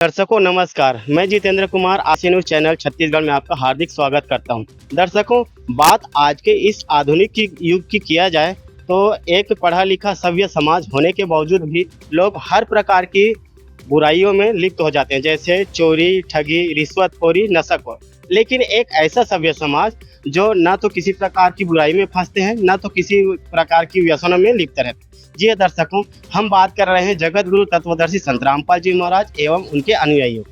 दर्शकों नमस्कार, मैं जितेंद्र कुमार आशी न्यूज चैनल छत्तीसगढ़ में आपका हार्दिक स्वागत करता हूं। दर्शकों, बात आज के इस आधुनिक युग की किया जाए तो एक पढ़ा लिखा सभ्य समाज होने के बावजूद भी लोग हर प्रकार की बुराइयों में लिप्त हो जाते हैं, जैसे चोरी, ठगी, रिश्वतखोरी, नशाखोर। लेकिन एक ऐसा सभ्य समाज जो ना तो किसी प्रकार की बुराई में फंसते हैं, ना तो किसी प्रकार की व्यसनों में लिप्त रहते हैं। जी हाँ दर्शकों, हम बात कर रहे हैं जगत गुरु तत्वदर्शी संत रामपाल जी महाराज एवं उनके अनुयायियों।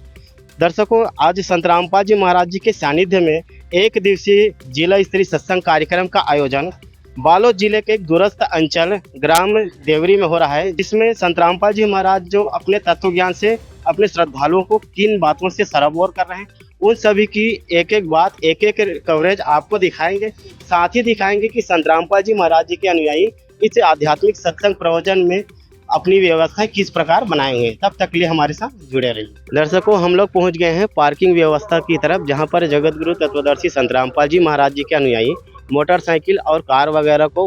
दर्शकों, आज संत रामपाल जी महाराज जी के सानिध्य में एक दिवसीय जिला स्तरीय सत्संग कार्यक्रम का आयोजन बालोद जिले के एक दूरस्थ अंचल ग्राम देवरी में हो रहा है, जिसमें संत रामपाल जी महाराज जो अपने तत्व ज्ञान से अपने श्रद्धालुओं को किन बातों से सराबोर कर रहे हैं, उन सभी की एक एक बात, एक एक कवरेज आपको दिखाएंगे। साथ ही दिखाएंगे कि संत रामपाल जी महाराज जी के अनुयायी इस आध्यात्मिक सत्संग प्रवचन में अपनी व्यवस्था किस प्रकार बनाएंगे। तब तक के लिए हमारे साथ जुड़े रहिए। दर्शकों, हम लोग पहुंच गए हैं पार्किंग व्यवस्था की तरफ, जहां पर जगत गुरु तत्वदर्शी संत रामपाल जी महाराज जी के अनुयायी मोटरसाइकिल और कार वगैरह को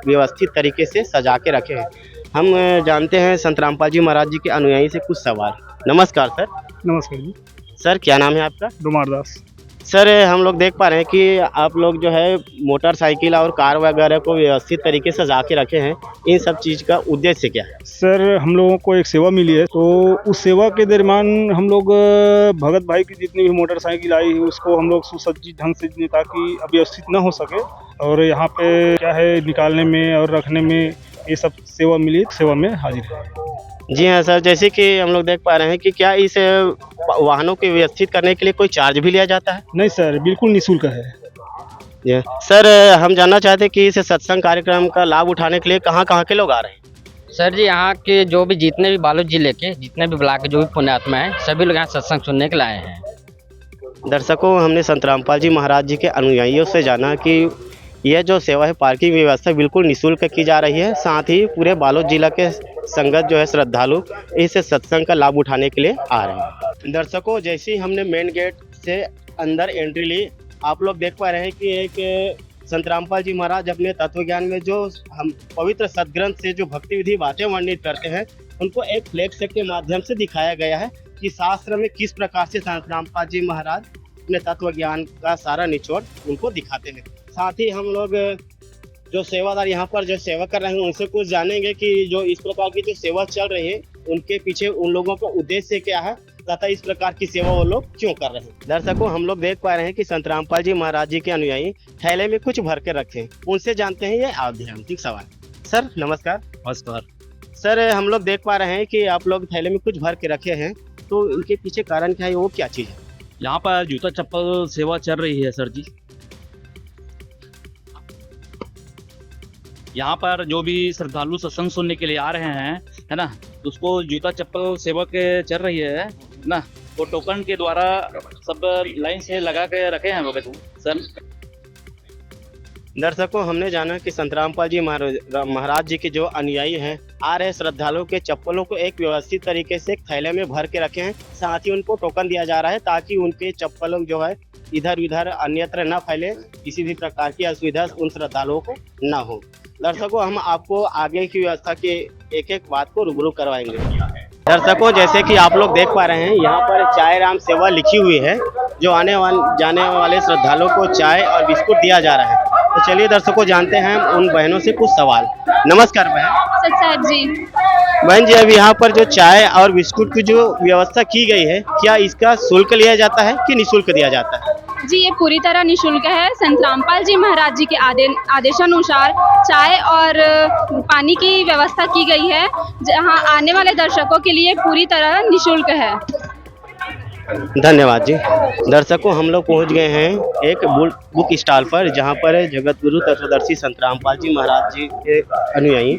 व्यवस्थित तरीके से सजा के रखे हैं। हम जानते हैं संत रामपाल जी महाराज जी के अनुयायी से कुछ सवाल। नमस्कार सर। नमस्कार जी। सर, क्या नाम है आपका? डुमारदास। सर, हम लोग देख पा रहे हैं कि आप लोग जो है मोटरसाइकिल और कार वगैरह को व्यवस्थित तरीके से सजा के रखे हैं। इन सब चीज़ का उद्देश्य क्या है? सर, हम लोगों को एक सेवा मिली है, तो उस सेवा के दरमियान हम लोग भगत भाई की जितनी भी मोटरसाइकिल आई है उसको हम लोग सुसज्जित ढंग से, ताकि अव्यवस्थित न हो सके। और यहाँ पे क्या है, निकालने में और रखने में ये सब सेवा मिली, सेवा में हाजिर है। जी हाँ सर, जैसे कि हम लोग देख पा रहे हैं कि क्या इस वाहनों को व्यवस्थित करने के लिए कोई चार्ज भी लिया जाता है? नहीं सर, बिल्कुल निःशुल्क है। जी सर, हम जानना चाहते हैं कि इस सत्संग कार्यक्रम का लाभ उठाने के लिए कहाँ कहाँ के लोग आ रहे हैं? सर जी, यहाँ के जो भी जितने भी बालोद जिले के जितने भी ब्लॉक के जो भी पुण्यात्मा हैं, सभी लोग यहाँ सत्संग सुनने के लिए आए हैं। दर्शकों, हमने संत रामपाल जी महाराज जी के अनुयायियों से जाना कि यह जो सेवा है, पार्किंग व्यवस्था बिल्कुल निःशुल्क की जा रही है। साथ ही पूरे बालोद जिला के संगत जो है श्रद्धालु इस सत्संग का लाभ उठाने के लिए आ रहे हैं। दर्शकों, जैसे ही हमने मेन गेट से अंदर एंट्री ली, आप लोग देख पा रहे हैं कि एक संत रामपाल जी महाराज अपने तत्व ज्ञान में जो हम पवित्र सदग्रंथ से जो भक्ति विधि बातें वर्णित करते हैं, उनको एक फ्लैग के माध्यम से दिखाया गया है कि शास्त्र में किस प्रकार से संत रामपाल जी महाराज अपने तत्व ज्ञान का सारा निचोड़ उनको दिखाते हैं। साथ ही हम लोग जो सेवादार यहाँ पर जो सेवा कर रहे हैं उनसे कुछ जानेंगे कि जो इस प्रकार की जो सेवा चल रही है उनके पीछे उन लोगों का उद्देश्य क्या है तथा इस प्रकार की सेवा वो लोग क्यों कर रहे हैं। दर्शकों, हम लोग देख पा रहे हैं कि संत रामपाल जी महाराज जी के अनुयायी थैले में कुछ भर के रखे हैं। उनसे जानते हैं ये आध्यात्मिक सवाल। सर नमस्कार। नमस्कार सर, हम लोग देख पा रहे हैं कि आप लोग थैले में कुछ भर के रखे हैं, तो इनके पीछे कारण क्या है, वो क्या चीज़ है? यहाँ पर जूता चप्पल सेवा चल रही है सर जी। यहाँ पर जो भी श्रद्धालु सत्संग सुनने के लिए आ रहे हैं, है ना, उसको जूता चप्पल सेवा के चल रही है ना, वो टोकन के द्वारा सब लाइन से लगा के रखे हैं लोग सर। दर्शकों, हमने जाना कि संत रामपाल जी महाराज जी के जो अनुयायी हैं, आ रहे श्रद्धालुओं के चप्पलों को एक व्यवस्थित तरीके से एक थैले में भर के रखे हैं। साथ ही उनको टोकन दिया जा रहा है ताकि उनके चप्पलों जो है इधर उधर अन्यत्र न फैले, किसी भी प्रकार की असुविधा उन श्रद्धालुओं को न हो। दर्शकों, हम आपको आगे की व्यवस्था के एक एक बात को रूबरू करवाएंगे। दर्शकों, जैसे कि आप लोग देख पा रहे हैं, यहाँ पर चाय राम सेवा लिखी हुई है, जो आने जाने वाले श्रद्धालुओं को चाय और बिस्कुट दिया जा रहा है। तो चलिए दर्शकों, जानते हैं उन बहनों से कुछ सवाल। नमस्कार बहन। सच जी। बहन जी, अब यहाँ पर जो चाय और बिस्कुट की जो व्यवस्था की गई है, क्या इसका शुल्क लिया जाता है कि निःशुल्क दिया जाता है? जी, ये पूरी तरह निःशुल्क है। संत रामपाल जी महाराज जी के आदेशानुसार चाय और पानी की व्यवस्था की गई है, जहाँ आने वाले दर्शकों के लिए पूरी तरह निःशुल्क है। धन्यवाद जी। दर्शकों, हम लोग पहुंच गए हैं एक बुक स्टॉल पर, जहां पर जगत गुरु तत्वदर्शी संत रामपाल जी महाराज जी के अनुयायी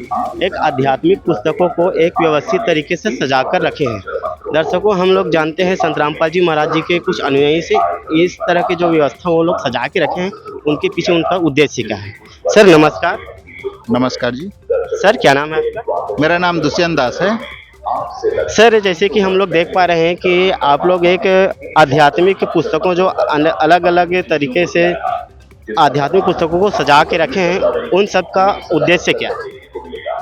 एक आध्यात्मिक पुस्तकों को एक व्यवस्थित तरीके से सजा कर रखे हैं। दर्शकों, हम लोग जानते हैं संत रामपाल जी महाराज जी के कुछ अनुयायी से इस तरह की जो व्यवस्था वो लोग सजा के रखे हैं, उनके पीछे उनका उद्देश्य क्या है। सर नमस्कार। नमस्कार जी। सर, क्या नाम है आपका? मेरा नाम दुष्यंत दास है। सर, जैसे कि हम लोग देख पा रहे हैं कि आप लोग एक आध्यात्मिक पुस्तकों जो अलग अलग तरीके से आध्यात्मिक पुस्तकों को सजा के रखे हैं, उन सब का उद्देश्य क्या है?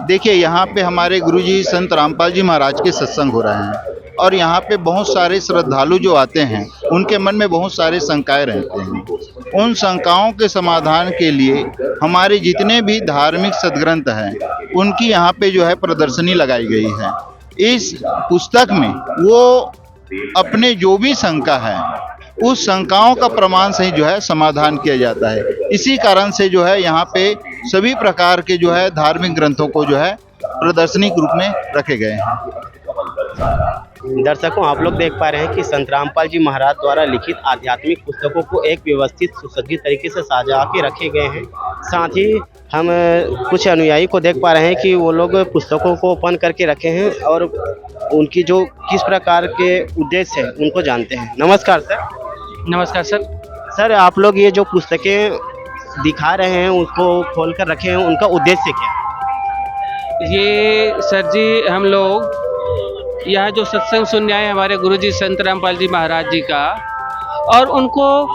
देखिए, यहाँ पे हमारे गुरुजी संत रामपाल जी महाराज के सत्संग हो रहे हैं और यहाँ पे बहुत सारे श्रद्धालु जो आते हैं उनके मन में बहुत सारे शंकाएं रहते हैं। उन शंकाओं के समाधान के लिए हमारे जितने भी धार्मिक सद्ग्रंथ हैं उनकी यहाँ पे जो है प्रदर्शनी लगाई गई है। इस पुस्तक में वो अपने जो भी शंका है उस शंकाओं का प्रमाण से ही जो है समाधान किया जाता है। इसी कारण से जो है यहाँ पे सभी प्रकार के जो है धार्मिक ग्रंथों को जो है प्रदर्शनी के रूप में रखे गए हैं। दर्शकों, आप लोग देख पा रहे हैं कि संत रामपाल जी महाराज द्वारा लिखित आध्यात्मिक पुस्तकों को एक व्यवस्थित सुसज्जित तरीके से सजा के रखे गए हैं। साथ ही हम कुछ अनुयायी को देख पा रहे हैं कि वो लोग पुस्तकों को ओपन करके रखे हैं और उनकी जो किस प्रकार के उद्देश्य है उनको जानते हैं। नमस्कार सर। नमस्कार सर। सर, आप लोग ये जो पुस्तकें दिखा रहे हैं उसको खोल कर रखे हैं, उनका उद्देश्य क्या है? ये सर जी, हम लोग यहाँ जो सत्संग सुनने आए हमारे गुरुजी संत रामपाल जी महाराज जी का, और उनको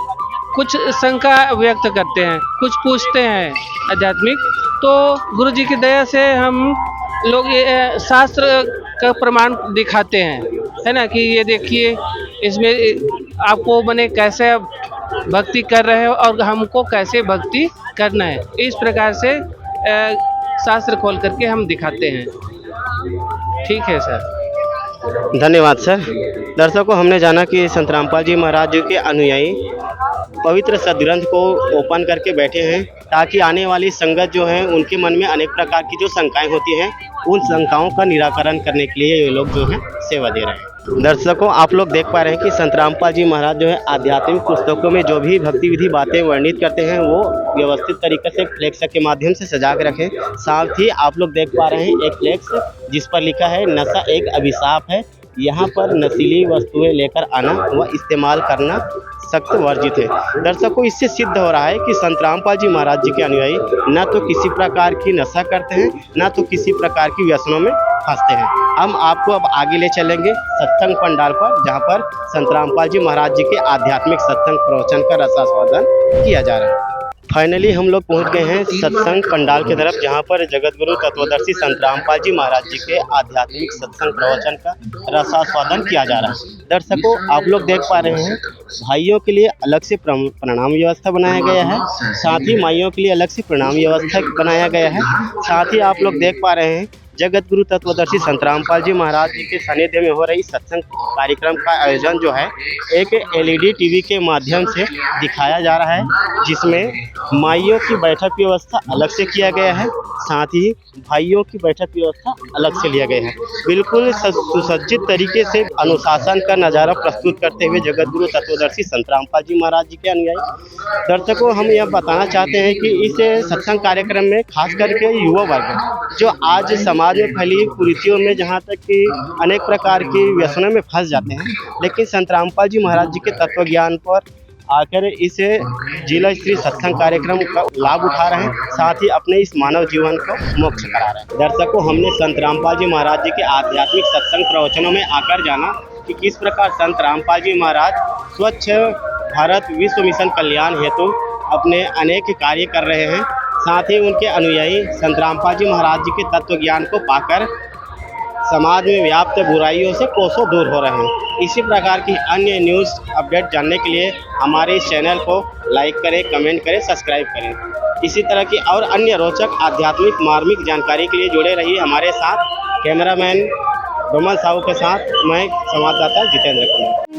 कुछ शंका व्यक्त करते हैं, कुछ पूछते हैं आध्यात्मिक, तो गुरुजी की दया से हम लोग ये शास्त्र का प्रमाण दिखाते हैं, है ना, कि ये देखिए इसमें आपको बने कैसे भक्ति कर रहे हो और हमको कैसे भक्ति करना है। इस प्रकार से शास्त्र खोल करके हम दिखाते हैं। ठीक है सर। धन्यवाद सर। दर्शकों, हमने जाना कि संत रामपाल जी महाराज जी के अनुयायी पवित्र सदग्रंथ को ओपन करके बैठे हैं ताकि आने वाली संगत जो है उनके मन में अनेक प्रकार की जो शंकाएं होती हैं उन शंकाओं का निराकरण करने के लिए ये लोग जो है सेवा दे रहे हैं। दर्शकों, आप लोग देख पा रहे हैं कि संत रामपाल जी महाराज जो है आध्यात्मिक पुस्तकों में जो भी भक्ति विधि बातें वर्णित करते हैं वो व्यवस्थित तरीके से फ्लेक्स के माध्यम से सजा के रखें। साथ ही आप लोग देख पा रहे हैं एक फ्लेक्स जिस पर लिखा है नशा एक अभिशाप है, यहाँ पर नशीली वस्तुएं लेकर आना व इस्तेमाल करना सख्त वर्जित है। दर्शकों, इससे सिद्ध हो रहा है कि संत रामपाल जी महाराज जी के अनुयायी न तो किसी प्रकार की नशा करते हैं न तो किसी प्रकार की व्यसनों में फंसते हैं। हम आपको अब आगे ले चलेंगे सत्संग पंडाल पर, जहाँ पर संत रामपाल जी महाराज जी के आध्यात्मिक सत्संग प्रवचन का रसास्वादन किया जा रहा है। फाइनली हम लोग पहुंच गए हैं सत्संग पंडाल की तरफ, जहां पर जगत गुरु तत्वदर्शी संत रामपाल जी महाराज जी के आध्यात्मिक सत्संग प्रवचन का रसास्वादन किया जा रहा है। दर्शकों, आप लोग देख पा रहे हैं भाइयों के लिए अलग से प्रणाम व्यवस्था बनाया गया है, साथ ही माइयों के लिए अलग से प्रणाम व्यवस्था बनाया गया है। साथ ही आप लोग देख पा रहे हैं जगत गुरु तत्वदर्शी संत रामपाल जी महाराज जी के सानिध्य में हो रही सत्संग कार्यक्रम का आयोजन जो है एक LED टीवी के माध्यम से दिखाया जा रहा है, जिसमें माइयों की बैठक व्यवस्था अलग से किया गया है, साथ ही भाइयों की बैठक व्यवस्था अलग से लिया गया है। बिल्कुल सुसज्जित तरीके से अनुशासन का नज़ारा प्रस्तुत करते हुए जगत गुरु तत्वदर्शी संत रामपाल जी महाराज जी के अनुयायी। दर्शकों, हम यह बताना चाहते हैं कि इस सत्संग कार्यक्रम में खास करके युवा वर्ग जो आज समाज में फैली कुरीतियों में जहाँ तक कि अनेक प्रकार की व्यसनों में फंस जाते हैं, लेकिन संत रामपाल जी महाराज जी के तत्व ज्ञान पर आकर इस जिला स्तरीय सत्संग कार्यक्रम का लाभ उठा रहे हैं, साथ ही अपने इस मानव जीवन को मोक्ष करा रहे हैं। दर्शकों, हमने संत रामपाल जी महाराज जी के आध्यात्मिक सत्संग प्रवचनों में आकर जाना कि किस प्रकार संत रामपाल जी महाराज स्वच्छ भारत विश्व मिशन कल्याण हेतु अपने अनेक कार्य कर रहे हैं। साथ ही उनके अनुयायी संत रामपाल जी महाराज जी के तत्व ज्ञान को पाकर समाज में व्याप्त बुराइयों से कोसों दूर हो रहे हैं। इसी प्रकार की अन्य न्यूज़ अपडेट जानने के लिए हमारे इस चैनल को लाइक करें, कमेंट करें, सब्सक्राइब करें। इसी तरह की और अन्य रोचक आध्यात्मिक मार्मिक जानकारी के लिए जुड़े रहिए हमारे साथ। कैमरामैन रोमन साहू के साथ मैं संवाददाता जितेंद्र कुमार।